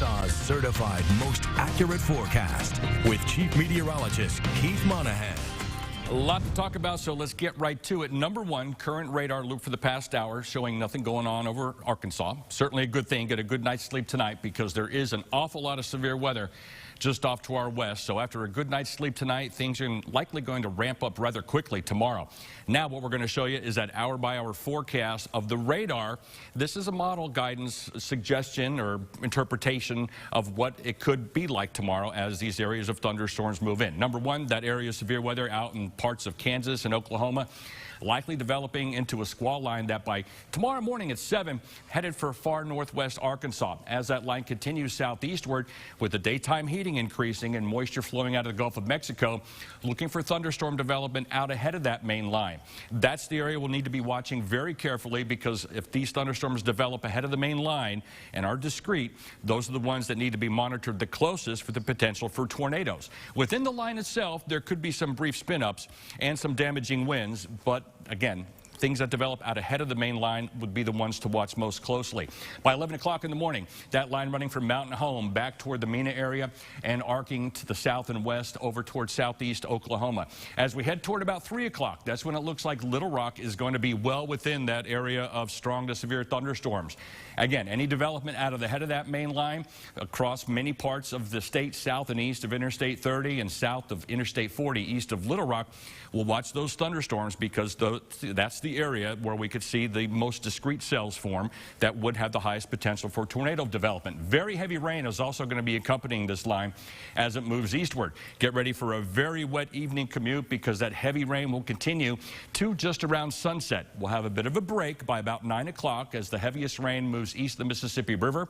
Arkansas's certified most accurate forecast with Chief Meteorologist Keith Monahan. A lot to talk about, so let's get right to it. Number one, current radar loop for the past hour showing nothing going on over Arkansas. Certainly a good thing. Get a good night's sleep tonight because there is an awful lot of severe weather just off to our west. So after a good night's sleep tonight, things are likely going to ramp up rather quickly tomorrow. Now what we're going to show you is that hour-by-hour forecast of the radar. This is a model guidance suggestion or interpretation of what it could be like tomorrow as these areas of thunderstorms move in. Number one, that area of severe weather out in parts of Kansas and Oklahoma, likely developing into a squall line that by tomorrow morning at 7, headed for far northwest Arkansas. As that line continues southeastward with the daytime heating increasing and moisture flowing out of the Gulf of Mexico, looking for thunderstorm development out ahead of that main line. That's the area we'll need to be watching very carefully because if these thunderstorms develop ahead of the main line and are discrete, those are the ones that need to be monitored the closest for the potential for tornadoes. Within the line itself, there could be some brief spin-ups and some damaging winds, but again, things that develop out ahead of the main line would be the ones to watch most closely. By 11 o'clock in the morning, that line running from Mountain Home back toward the Mena area and arcing to the south and west over towards southeast Oklahoma. As we head toward about 3 o'clock, that's when it looks like Little Rock is going to be well within that area of strong to severe thunderstorms. Again, any development out of the head of that main line across many parts of the state south and east of Interstate 30 and south of Interstate 40 east of Little Rock, we'll watch those thunderstorms because that's the area where we could see the most discrete cells form that would have the highest potential for tornado development. Very heavy rain is also going to be accompanying this line as it moves eastward. Get ready for a very wet evening commute because that heavy rain will continue to just around sunset. We'll have a bit of a break by about 9 o'clock as the heaviest rain moves east of the Mississippi River.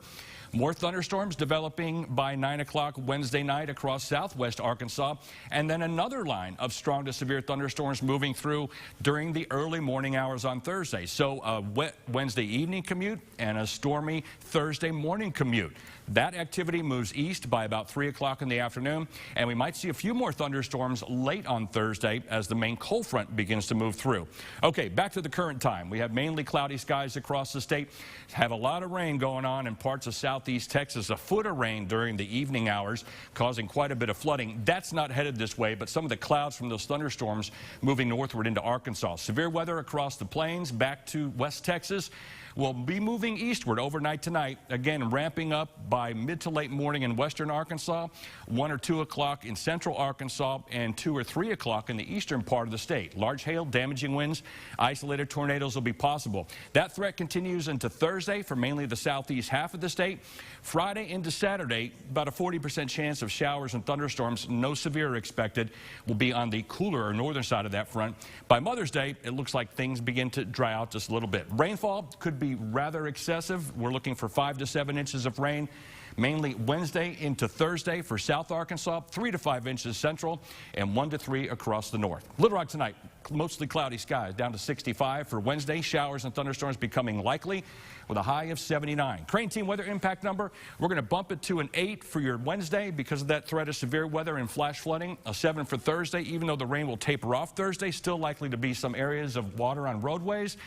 More thunderstorms developing by 9 o'clock Wednesday night across southwest Arkansas, and then another line of strong to severe thunderstorms moving through during the early morning hours on Thursday. So a wet Wednesday evening commute and a stormy Thursday morning commute. That activity moves east by about 3 o'clock in the afternoon, and we might see a few more thunderstorms late on Thursday as the main cold front begins to move through. Okay, back to the current time. We have mainly cloudy skies across the state. Have a lot of rain going on in parts of southeast Texas. A foot of rain during the evening hours, causing quite a bit of flooding. That's not headed this way, but some of the clouds from those thunderstorms moving northward into Arkansas. Severe weather across the plains back to West Texas. Will be moving eastward overnight tonight, again ramping up by mid to late morning in western Arkansas, 1 or 2 o'clock in central Arkansas, and 2 or 3 o'clock in the eastern part of the state. Large hail, damaging winds, isolated tornadoes will be possible. That threat continues into Thursday for mainly the southeast half of the state. Friday into Saturday, about a 40% chance of showers and thunderstorms, no severe expected, will be on the cooler or northern side of that front. By Mother's Day, it looks like things begin to dry out just a little bit. Rainfall could be rather excessive. We're looking for 5 to 7 inches of rain, mainly Wednesday into Thursday for South Arkansas, 3 to 5 inches central, and 1 to 3 across the north. Little Rock tonight, mostly cloudy skies, down to 65 for Wednesday. Showers and thunderstorms becoming likely with a high of 79. Crane Team weather impact number, we're going to bump it to an 8 for your Wednesday because of that threat of severe weather and flash flooding. A 7 for Thursday, even though the rain will taper off Thursday, still likely to be some areas of water on roadways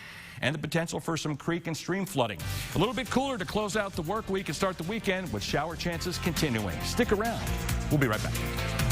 and the potential for some creek and stream flooding. A little bit cooler to close out the work week and start the weekend with shower chances continuing. Stick around. We'll be right back.